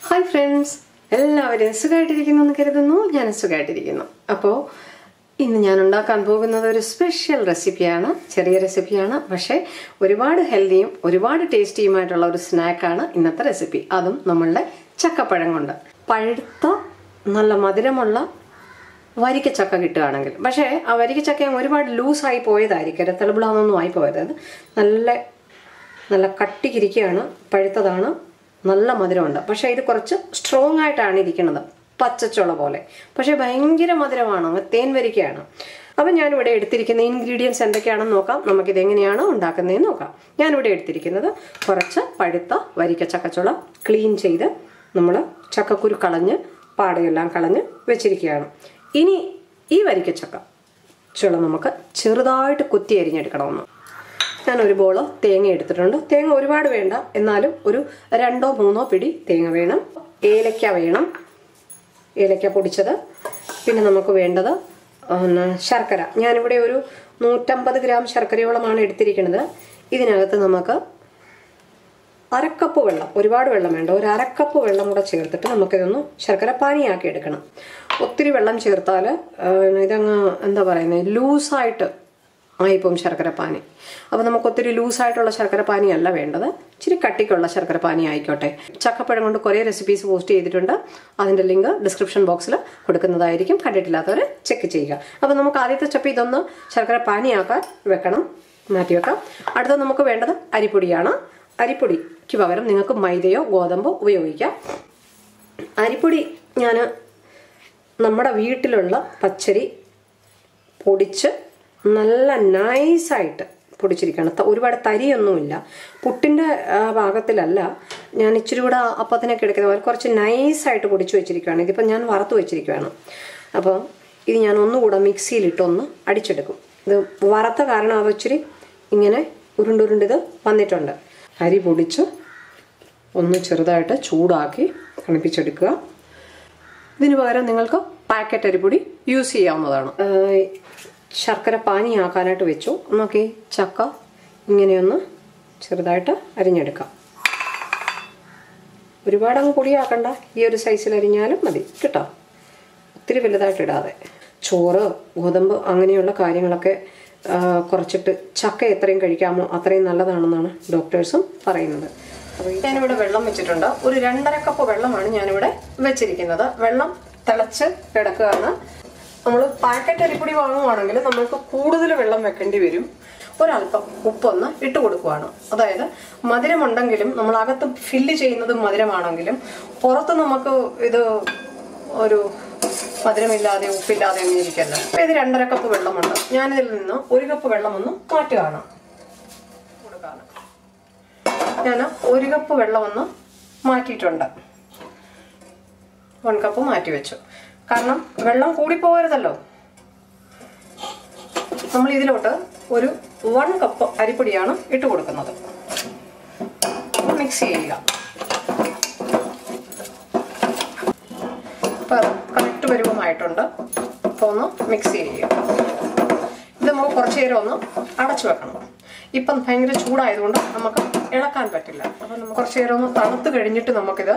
Hi friends, എല്ലാവരും സുഖമായിട്ടിരിക്കുന്നു കരുതുന്നു. ഞാൻ സുഖമായിട്ടിരിക്കുന്നു. അപ്പോൾ ഇന്ന് ഞാൻ ഉണ്ടാക്കാൻ പോകുന്നത് ഒരു സ്പെഷ്യൽ റെസിപ്പിയാണ്. ചെറിയ റെസിപ്പിയാണ്, പക്ഷേ ഒരുപാട് ഹെൽത്തിയും ഒരുപാട് ടേസ്റ്റിയുമായിട്ടുള്ള ഒരു സ്നാക്കാണ് ഇന്നത്തെ റെസിപ്പി. അതും നമ്മളുടെ ചക്കപ്പഴം കൊണ്ട്. പഴുത്ത നല്ല മധുരമുള്ള വരിക്കച്ചക്ക കിട്ടുകയാണെങ്കിൽ, പക്ഷേ ആ വരിക്കച്ചക്ക ഒരുപാട് ലൂസായി പോയതായിരിക്കും, തെളിബിളാന്നൊന്നും ആയി പോയത്. നല്ല കട്ടിക്കിരിക്കുകയാണ്, പഴുത്തതാണ്, നല്ല മധുരമുണ്ട്. പക്ഷേ ഇത് കുറച്ച് സ്ട്രോങ് ആയിട്ടാണ് ഇരിക്കുന്നത്, പച്ചച്ചുള പോലെ. പക്ഷേ ഭയങ്കര മധുരമാണ്, തേൻ വരിക്കയാണ്. അപ്പം ഞാനിവിടെ എടുത്തിരിക്കുന്ന ഇൻഗ്രീഡിയൻസ് എന്തൊക്കെയാണെന്ന് നോക്കാം. നമുക്കിത് എങ്ങനെയാണ് ഉണ്ടാക്കുന്നതെന്ന് നോക്കാം. ഞാനിവിടെ എടുത്തിരിക്കുന്നത് കുറച്ച് പഴുത്ത വരിക്ക ചക്കച്ചുള ക്ലീൻ ചെയ്ത് നമ്മൾ ചക്കക്കുരു കളഞ്ഞ് പാടയെല്ലാം കളഞ്ഞ് വെച്ചിരിക്കുകയാണ്. ഇനി ഈ വരിക്കച്ചക്ക ചുള നമുക്ക് ചെറുതായിട്ട് കുത്തി അരിഞ്ഞെടുക്കണമെന്ന്. ഞാനൊരു ബോള് തേങ്ങ എടുത്തിട്ടുണ്ട്. തേങ്ങ ഒരുപാട് വേണ്ട, എന്നാലും ഒരു 2-3 പിടി തേങ്ങ വേണം. ഏലക്ക വേണം, ഏലക്ക പൊടിച്ചത്. പിന്നെ നമുക്ക് വേണ്ടത് ശർക്കര. ഞാനിവിടെ ഒരു 150 ഗ്രാം ശർക്കരയോളമാണ് എടുത്തിരിക്കുന്നത്. ഇതിനകത്ത് നമുക്ക് 1/2 കപ്പ് വെള്ളം, ഒരുപാട് വെള്ളം വേണ്ട, ഒരു 1/2 കപ്പ് വെള്ളം കൂടെ ചേർത്തിട്ട് നമുക്കിതൊന്ന് ശർക്കര പാനിയാക്കി എടുക്കണം. ഒത്തിരി വെള്ളം ചേർത്താൽ ഇതങ്ങ് എന്താ പറയുന്നത്, ലൂസായിട്ട് ആയിപ്പം ശർക്കര പാനി. അപ്പോൾ നമുക്ക് ഒത്തിരി ലൂസായിട്ടുള്ള ശർക്കര പാനിയല്ല വേണ്ടത്, ഇച്ചിരി കട്ടിക്കുള്ള ശർക്കര പാനി ആയിക്കോട്ടെ. ചക്കപ്പഴം കൊണ്ട് കുറേ റെസിപ്പീസ് പോസ്റ്റ് ചെയ്തിട്ടുണ്ട്, അതിൻ്റെ ലിങ്ക് ഡിസ്ക്രിപ്ഷൻ ബോക്സിൽ കൊടുക്കുന്നതായിരിക്കും. കണ്ടിട്ടില്ലാത്തവർ ചെക്ക് ചെയ്യുക. അപ്പോൾ നമുക്ക് ആദ്യത്തെ സ്റ്റെപ്പ് ഇതൊന്ന് ശർക്കര പാനിയാക്കാൻ വെക്കണം, മാറ്റി വെക്കാം. അടുത്തത് നമുക്ക് വേണ്ടത് അരിപ്പൊടിയാണ്. അരിപ്പൊടിക്ക് പകരം നിങ്ങൾക്ക് മൈദയോ ഗോതമ്പോ ഉപയോഗിക്കാം. അരിപ്പൊടി ഞാൻ നമ്മുടെ വീട്ടിലുള്ള പച്ചരി പൊടിച്ച് നല്ല നൈസായിട്ട് പൊടിച്ചിരിക്കുകയാണ്. ഒരുപാട് തരിയൊന്നുമില്ല, പുട്ടിൻ്റെ ഭാഗത്തിലല്ല. ഞാൻ ഇച്ചിരി കൂടെ അപ്പത്തിനൊക്കെ എടുക്കുന്ന പോലെ കുറച്ച് നൈസായിട്ട് പൊടിച്ചു വെച്ചിരിക്കുകയാണ്. ഇതിപ്പോൾ ഞാൻ വറുത്ത് വെച്ചിരിക്കുകയാണ്. അപ്പോൾ ഇത് ഞാൻ ഒന്നുകൂടെ മിക്സിയിലിട്ടൊന്ന് അടിച്ചെടുക്കും. ഇത് വറുത്ത കാരണം അത് ഇച്ചിരി ഇങ്ങനെ ഉരുണ്ടുരുണ്ടിത് വന്നിട്ടുണ്ട്. അരി പൊടിച്ച് ഒന്ന് ചെറുതായിട്ട് ചൂടാക്കി തണുപ്പിച്ചെടുക്കുക. ഇതിന് പകരം നിങ്ങൾക്ക് പാക്കറ്റ് അരിപ്പൊടി യൂസ് ചെയ്യാവുന്നതാണ്. ശർക്കര പാനിയാക്കാനായിട്ട് വെച്ചു. നമുക്ക് ഈ ചക്ക ഇങ്ങനെയൊന്ന് ചെറുതായിട്ട് അരിഞ്ഞെടുക്കാം. ഒരുപാടങ്ങ് പൊടിയാക്കണ്ട, ഈ ഒരു സൈസിൽ അരിഞ്ഞാലും മതി കേട്ടോ, ഒത്തിരി വലുതായിട്ട് ഇടാതെ. ചോറ്, ഗോതമ്പ് അങ്ങനെയുള്ള കാര്യങ്ങളൊക്കെ കുറച്ചിട്ട് ചക്ക എത്രയും കഴിക്കാമോ അത്രയും നല്ലതാണെന്നാണ് ഡോക്ടേഴ്സും പറയുന്നത്. അപ്പോൾ ഞാനിവിടെ വെള്ളം വെച്ചിട്ടുണ്ട്. ഒരു 2.5 കപ്പ് വെള്ളമാണ് ഞാനിവിടെ വെച്ചിരിക്കുന്നത്. വെള്ളം തിളച്ച് കിടക്കുകയാണ്. നമ്മൾ പാക്കറ്റ് അരിപ്പൊടി വാങ്ങുവാണെങ്കിൽ നമ്മൾക്ക് കൂടുതൽ വെള്ളം വെക്കേണ്ടി വരും. ഒരല്പം ഉപ്പൊന്ന് ഇട്ട് കൊടുക്കുകയാണ്. അതായത് മധുരമുണ്ടെങ്കിലും നമ്മൾ അകത്ത് ഫില്ല് ചെയ്യുന്നത് മധുരമാണെങ്കിലും പുറത്ത് നമുക്ക് ഇത് ഒരു മധുരമില്ലാതെ ഉപ്പില്ലാതെ ഒന്നും ഇരിക്കല്ല. അപ്പോൾ ഇത് 2.5 കപ്പ് വെള്ളമുണ്ട്. ഞാനിതിൽ നിന്ന് 1 കപ്പ് വെള്ളം ഒന്ന് മാറ്റുകയാണ്. ഞാൻ 1 കപ്പ് വെള്ളം ഒന്ന് മാറ്റിയിട്ടുണ്ട്. 1 കപ്പ് മാറ്റി വെച്ചു. കാരണം വെള്ളം കൂടിപ്പോകരുതല്ലോ. നമ്മൾ ഇതിലോട്ട് ഒരു 1 കപ്പ് അരിപ്പൊടിയാണ് ഇട്ട് കൊടുക്കുന്നത്. മിക്സ് ചെയ്യുക. അപ്പോൾ കറക്റ്റ് പരുവമായിട്ടുണ്ട്. അപ്പോൾ ഒന്ന് മിക്സ് ചെയ്യുക. ഇത് നമുക്ക് കുറച്ച് നേരം ഒന്ന് അടച്ചു വെക്കണം. ഇപ്പം ഭയങ്കര ചൂടായതുകൊണ്ട് നമുക്ക് ഇളക്കാൻ പറ്റില്ല. അപ്പം നമുക്ക് കുറച്ച് നേരം ഒന്ന് തണുത്ത് കഴിഞ്ഞിട്ട് നമുക്കിത്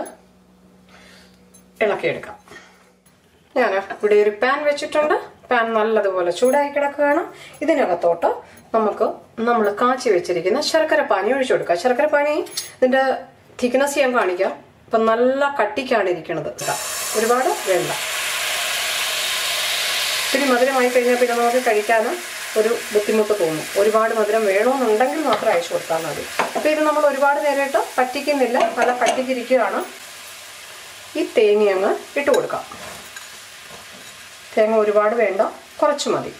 ഇളക്കിയെടുക്കാം. ഞാൻ ഇവിടെ ഒരു പാൻ വെച്ചിട്ടുണ്ട്. പാൻ നല്ലതുപോലെ ചൂടായി കിടക്കുകയാണ്. ഇതിനകത്തോട്ട് നമുക്ക് നമ്മൾ കാച്ചി വെച്ചിരിക്കുന്ന ശർക്കര പാനി ഒഴിച്ചു കൊടുക്കുക. ശർക്കര പാനി ഇതിൻ്റെ തിക്നെസ് ഞാൻ കാണിക്കാം. ഇപ്പം നല്ല കട്ടിക്കാണ് ഇരിക്കുന്നത്, ഒരുപാട് വേണ്ട. ഇത്തിരി മധുരമായി കഴിഞ്ഞാൽ പിന്നെ നമുക്ക് കഴിക്കാൻ ഒരു ബുദ്ധിമുട്ട് തോന്നും. ഒരുപാട് മധുരം വേണമെന്നുണ്ടെങ്കിൽ മാത്രം അയച്ചു കൊടുത്താൽ മതി. അപ്പോൾ ഇത് നമ്മൾ ഒരുപാട് നേരമായിട്ട് പറ്റിക്കുന്നില്ല, നല്ല കട്ടിക്കിരിക്കുകയാണ്. ഈ തേങ്ങ അങ്ങ് ഇട്ട് കൊടുക്കാം. തേങ്ങ ഒരുപാട് വേണ്ട, കുറച്ച് മതി.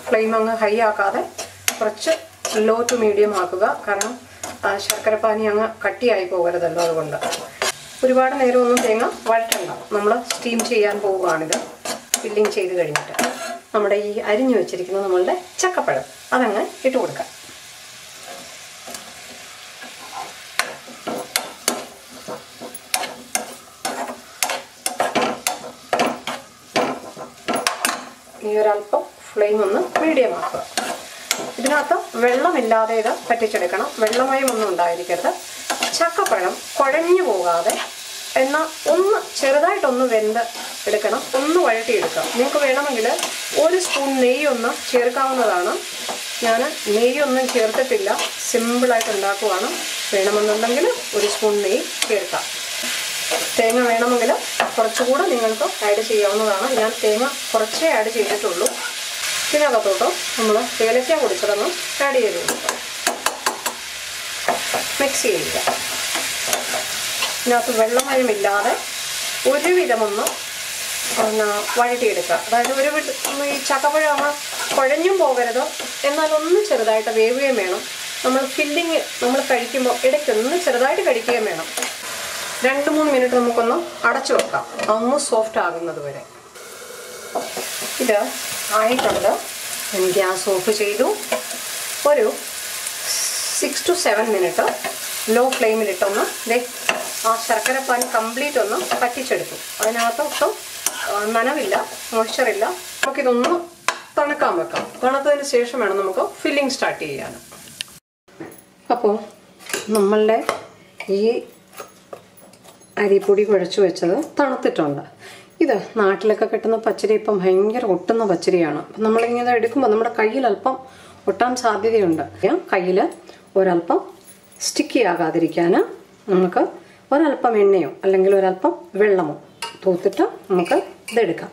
ഫ്ലെയിം അങ്ങ് ഹൈ ആക്കാതെ കുറച്ച് ലോ ടു മീഡിയം ആക്കുക. കാരണം ശർക്കരപ്പാനി അങ്ങ് കട്ടിയായി പോകരുതല്ലോ, അതുകൊണ്ട്. ഒരുപാട് നേരമൊന്നും തേങ്ങ വഴറ്റണ്ട. നമ്മൾ സ്റ്റീം ചെയ്യാൻ പോവുകയാണിത്. ഫില്ലിങ് ചെയ്ത് കഴിഞ്ഞിട്ട് നമ്മുടെ ഈ അരിഞ്ഞു വെച്ചിരിക്കുന്ന നമ്മളുടെ ചക്കപ്പഴം അതങ്ങ് ഇട്ട് കൊടുക്കാം. ഈ ഒരല്പം ഫ്ലെയിം ഒന്ന് മീഡിയം ആക്കുക. ഇത് ഇതിനകത്ത് വെള്ളമില്ലാതെ ഇത് പറ്റിച്ചെടുക്കണം. വെള്ളമയമൊന്നും ഉണ്ടായിരിക്കരുത്. ചക്കപ്പഴം കുഴഞ്ഞു പോകാതെ എന്നാൽ ഒന്ന് ചെറുതായിട്ടൊന്ന് വെന്ത് എടുക്കണം. ഒന്ന് വഴട്ടിയെടുക്കാം. നിങ്ങൾക്ക് വേണമെങ്കിൽ 1 സ്പൂൺ നെയ്യൊന്ന് ചേർക്കാവുന്നതാണ്. ഞാൻ നെയ്യൊന്നും ചേർത്തിട്ടില്ല, സിമ്പിളായിട്ട് ഉണ്ടാക്കുവാണ്. വേണമെന്നുണ്ടെങ്കിൽ 1 സ്പൂൺ നെയ്യ് ചേർക്കാം. തേങ്ങ വേണമെങ്കിൽ കുറച്ചുകൂടെ നിങ്ങൾക്ക് ആഡ് ചെയ്യാവുന്നതാണ്. ഞാൻ തേങ്ങ കുറച്ചേ ആഡ് ചെയ്തിട്ടുള്ളൂ. ഇതിനകത്തോട്ട് നമ്മൾ ഏലക്ക പൊടിച്ചതൊന്ന് ആഡ് ചെയ്ത് കൊടുക്കാം. മിക്സ് ചെയ്യുക. ഇതിനകത്ത് വെള്ളമയമില്ലാതെ ഒരുവിധമൊന്ന് വഴട്ടിയെടുക്കുക. അതായത് ഈ ചക്കപ്പഴം കുഴഞ്ഞും പോകരുത്, എന്നാലൊന്ന് ചെറുതായിട്ട് വേവുകയും വേണം. ഫില്ലിങ് നമ്മൾ കഴിക്കുമ്പോൾ ഇടയ്ക്കൊന്ന് ചെറുതായിട്ട് കഴിക്കുകയും വേണം. 2-3 മിനിറ്റ് നമുക്കൊന്ന് അടച്ചു വെക്കാം, ഒന്ന് സോഫ്റ്റ് ആകുന്നത് വരെ. ഇത് ആയിട്ടുണ്ട്. ഞാൻ ഗ്യാസ് ഓഫ് ചെയ്തു. ഒരു 6 to 7 മിനിറ്റ് ലോ ഫ്ലെയിമിലിട്ടൊന്ന് ആ ശർക്കരപ്പാനി കംപ്ലീറ്റ് ഒന്ന് പറ്റിച്ചെടുത്തു. അതിനകത്തൊട്ടും നനവില്ല, മോയ്സ്ചറില്ല. നമുക്കിതൊന്ന് തണുക്കാൻ വെക്കാം. തണുത്തതിന് ശേഷം വേണം നമുക്ക് ഫില്ലിംഗ് സ്റ്റാർട്ട് ചെയ്യാൻ. അപ്പോൾ നമ്മളുടെ ഈ അരിപ്പൊടി കുഴച്ച് വെച്ചത് തണുത്തിട്ടുണ്ട്. ഇത് നാട്ടിലൊക്കെ കിട്ടുന്ന പച്ചരി ഇപ്പം ഭയങ്കര ഒട്ടുന്ന പച്ചരിയാണ്. അപ്പം നമ്മളിങ്ങനെ എടുക്കുമ്പോൾ നമ്മുടെ കയ്യിൽ അല്പം ഒട്ടാൻ സാധ്യതയുണ്ട്. കയ്യിൽ ഒരല്പം സ്റ്റിക്കി ആകാതിരിക്കാൻ നമുക്ക് ഒരല്പം എണ്ണയോ അല്ലെങ്കിൽ ഒരല്പം വെള്ളമോ തൂത്തിട്ട് നമുക്ക് ഇതെടുക്കാം.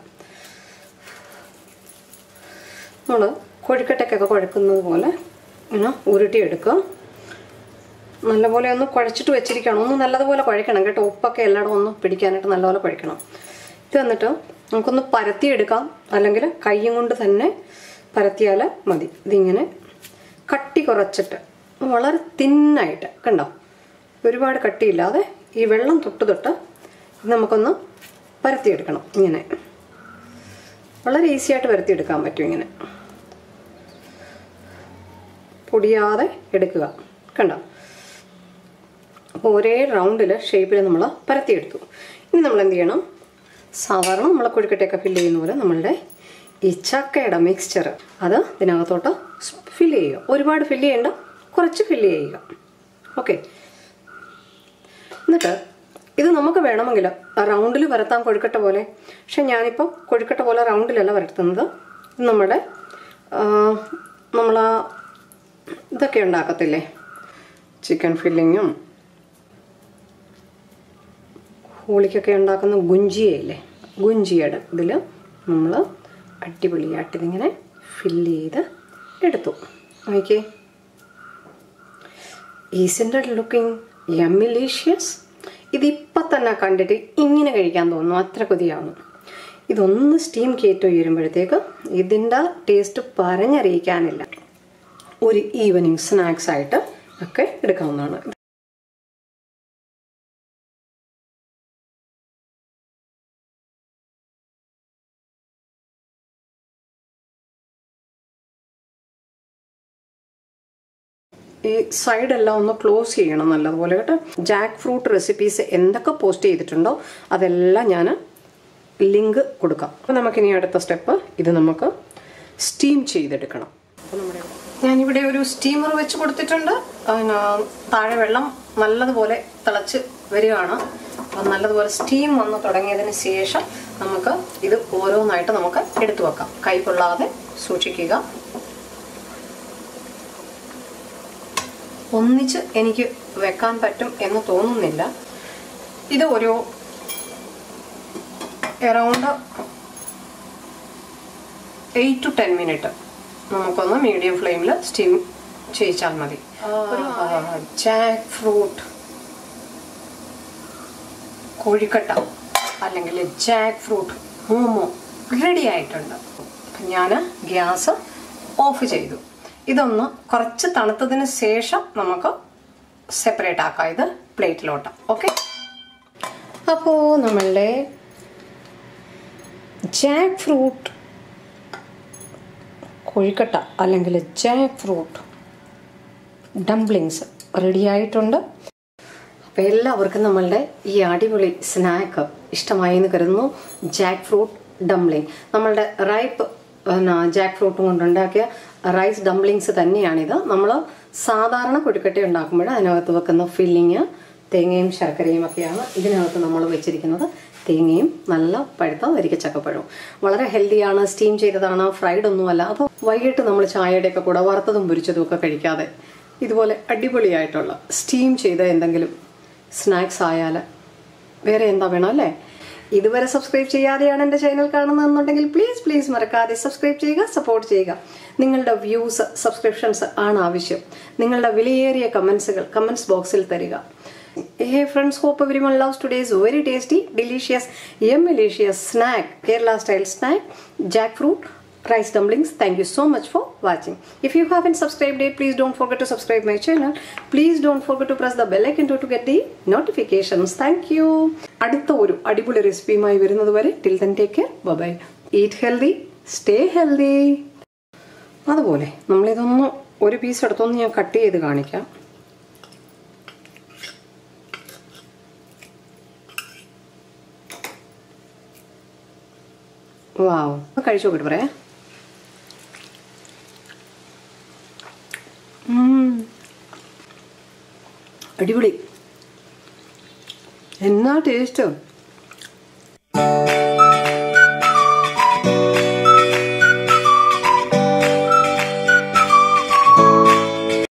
നമ്മൾ കൊഴുക്കട്ടയ്ക്കൊക്കെ കുഴക്കുന്നത് പോലെ ഇങ്ങനെ ഉരുട്ടിയെടുക്കുക. നല്ലപോലെ ഒന്ന് കുഴച്ചിട്ട് വെച്ചിരിക്കണം. ഒന്ന് നല്ലതുപോലെ കുഴക്കണം കേട്ടോ. ഉപ്പൊക്കെ എല്ലായിടും ഒന്ന് പിടിക്കാനായിട്ട് നല്ലപോലെ കുഴക്കണം. ഇത് വന്നിട്ട് നമുക്കൊന്ന് പരത്തിയെടുക്കാം, അല്ലെങ്കിൽ കൈയും കൊണ്ട് തന്നെ പരത്തിയാൽ മതി. ഇതിങ്ങനെ കട്ടി കുറച്ചിട്ട് വളരെ തിന്നായിട്ട് കണ്ടോ, ഒരുപാട് കട്ടിയില്ലാതെ ഈ വെള്ളം തൊട്ട് നമുക്കൊന്ന് പരത്തിയെടുക്കണം. ഇങ്ങനെ വളരെ ഈസി ആയിട്ട് പരത്തിയെടുക്കാൻ പറ്റും. ഇങ്ങനെ പൊടിയാതെ എടുക്കുക. കണ്ടോ, അപ്പോൾ ഒരേ റൗണ്ടിൽ ഷേപ്പിൽ നമ്മൾ പരത്തിയെടുത്തു. ഇനി നമ്മൾ എന്ത് ചെയ്യണം, സാധാരണ നമ്മൾ കൊഴുക്കട്ടയൊക്കെ ഫില്ല് ചെയ്യുന്ന പോലെ നമ്മളുടെ ഈ ചക്കയുടെ മിക്സ്ചർ അത് ഇതിനകത്തോട്ട് ഫില്ല് ചെയ്യുക. ഒരുപാട് ഫില്ല് ചെയ്യേണ്ട, കുറച്ച് ഫില്ല് ചെയ്യുക. ഓക്കെ. എന്നിട്ട് ഇത് നമുക്ക് വേണമെങ്കിൽ റൗണ്ടിൽ പരത്താം കൊഴുക്കട്ട പോലെ. പക്ഷെ ഞാനിപ്പോൾ കൊഴുക്കട്ട പോലെ റൗണ്ടിലല്ല പരത്തുന്നത്. നമ്മുടെ നമ്മളാ ഇതൊക്കെ ഉണ്ടാക്കത്തില്ലേ, ചിക്കൻ ഫില്ലിങ്ങും ഹോളിക്കൊക്കെ ഉണ്ടാക്കുന്ന ഗുഞ്ചിയയില്ലേ, ഗുഞ്ചിയുടെ ഇതിൽ നമ്മൾ അടിപൊളിയായിട്ട് ഇതിങ്ങനെ ഫില്ല് ചെയ്ത് എടുത്തു. ഓക്കെ. ഈസിൻ്റെ ലുക്കിംഗ് യമ്മിലീഷ്യസ്. ഇതിപ്പം തന്നെ കണ്ടിട്ട് ഇങ്ങനെ കഴിക്കാൻ തോന്നുന്നു, അത്ര കൊതിയാവുന്നു. ഇതൊന്ന് സ്റ്റീം കയറ്റി ഉയരുമ്പോഴത്തേക്ക് ഇതിൻ്റെ ടേസ്റ്റ് പറഞ്ഞറിയിക്കാനില്ല. ഒരു ഈവനിങ് സ്നാക്സ് ആയിട്ട് ഒക്കെ എടുക്കാവുന്നതാണ്. ഈ സൈഡെല്ലാം ഒന്ന് ക്ലോസ് ചെയ്യണം നല്ലതുപോലെ കേട്ടോ. ജാക്ക് ഫ്രൂട്ട് റെസിപ്പീസ് എന്തൊക്കെ പോസ്റ്റ് ചെയ്തിട്ടുണ്ടോ അതെല്ലാം ഞാൻ ലിങ്ക് കൊടുക്കാം. അപ്പോൾ നമുക്കിനി അടുത്ത സ്റ്റെപ്പ് ഇത് നമുക്ക് സ്റ്റീം ചെയ്തെടുക്കണം. അപ്പോൾ ഞാനിവിടെ ഒരു സ്റ്റീമർ വെച്ച് കൊടുത്തിട്ടുണ്ട്. താഴെ വെള്ളം നല്ലതുപോലെ തിളച്ച് വരികയാണ്. അപ്പം നല്ലതുപോലെ സ്റ്റീം വന്ന് തുടങ്ങിയതിന് ശേഷം നമുക്ക് ഇത് ഓരോന്നായിട്ട് നമുക്ക് എടുത്തു വെക്കാം. കൈ കൊള്ളാതെ സൂക്ഷിക്കുക. ഒന്നിച്ച് എനിക്ക് വെക്കാൻ പറ്റും എന്ന് തോന്നുന്നില്ല. ഇത് ഒരു അറൗണ്ട് 8 to 10 മിനിറ്റ് നമുക്കൊന്ന് മീഡിയം ഫ്ലെയിമിൽ സ്റ്റീം ചെയ്യിച്ചാൽ മതി. ജാക്ക് ഫ്രൂട്ട് കോഴിക്കട്ട അല്ലെങ്കിൽ ജാക്ക് ഫ്രൂട്ട് മോമോ റെഡി ആയിട്ടുണ്ട്. ഞാൻ ഗ്യാസ് ഓഫ് ചെയ്തു. ഇതൊന്ന് കുറച്ച് തണുത്തതിന് ശേഷം നമുക്ക് സെപ്പറേറ്റ് ആക്കാം ഇത് പ്ലേറ്റിലോട്ട്. ഓക്കെ. അപ്പോൾ നമ്മളുടെ ജാക്ക് ഫ്രൂട്ട് കൊഴുക്കട്ട അല്ലെങ്കിൽ ജാക്ക് ഫ്രൂട്ട് ഡംപ്ലിങ്സ് റെഡി ആയിട്ടുണ്ട്. അപ്പോൾ എല്ലാവർക്കും നമ്മളുടെ ഈ അടിപൊളി സ്നാക്ക് ഇഷ്ടമായി എന്ന് കരുതുന്നു. ജാക്ക് ഫ്രൂട്ട് ഡംപ്ലിങ് നമ്മളുടെ റൈപ്പ് ജാക്ക്ഫ്രൂട്ടും കൊണ്ടുണ്ടാക്കിയ റൈസ് ഡംപ്ലിങ്സ് തന്നെയാണിത്. നമ്മൾ സാധാരണ കൊഴുക്കട്ട ഉണ്ടാക്കുമ്പോൾ അതിനകത്ത് വെക്കുന്ന ഫില്ലിങ് തേങ്ങയും ശർക്കരയും ഒക്കെയാണ്. ഇതിനകത്ത് നമ്മൾ വെച്ചിരിക്കുന്നത് തേങ്ങയും നല്ല പഴുത്ത വരിക്ക ചക്കപ്പഴവും. വളരെ ഹെൽത്തിയാണ്, സ്റ്റീം ചെയ്തതാണ്, ഫ്രൈഡ് ഒന്നുമല്ല. അപ്പോൾ വൈകിട്ട് നമ്മൾ ചായയുടെയൊക്കെ കൂടെ വറുത്തതും പൊരിച്ചതും ഒക്കെ കഴിക്കാതെ ഇതുപോലെ അടിപൊളിയായിട്ടുള്ള സ്റ്റീം ചെയ്ത എന്തെങ്കിലും സ്നാക്സ് ആയാൽ വേറെ എന്താ വേണം അല്ലേ? ഇതുവരെ സബ്സ്ക്രൈബ് ചെയ്യാതെയാണ് എൻ്റെ ചാനൽ കാണുന്നതെന്നുണ്ടെങ്കിൽ പ്ലീസ് മറക്കാതെ സബ്സ്ക്രൈബ് ചെയ്യുക, സപ്പോർട്ട് ചെയ്യുക. നിങ്ങളുടെ വ്യൂസ്, സബ്സ്ക്രിപ്ഷൻസ് ആണ് ആവശ്യം. നിങ്ങളുടെ വിലയേറിയ കമൻസ് ബോക്സിൽ തരിക. Hey friends, hope everyone loves today's very tasty, delicious, yummy-licious snack, Kerala style snack, jackfruit rice dumplings. Thank you so much for watching. If you haven't subscribed yet, please don't forget to subscribe my channel. Please don't forget to press the bell icon to get the notifications. Thank you. അടുത്ത ഒരു അടിപൊളി റെസിപ്പിയുമായി വരുന്നത് വരെ till then take care. Bye bye. Eat healthy, stay healthy. അതുപോലെ നമ്മളിതൊന്ന് ഒരു piece എടുത്തൊന്ന് ഞാൻ കട്ട് ചെയ്ത് കാണിക്കാം. വാവ്, കഴിച്ചു നോക്കിട്ട് പറയാം. അടിപൊളി, എന്നാ ടേസ്റ്റ്.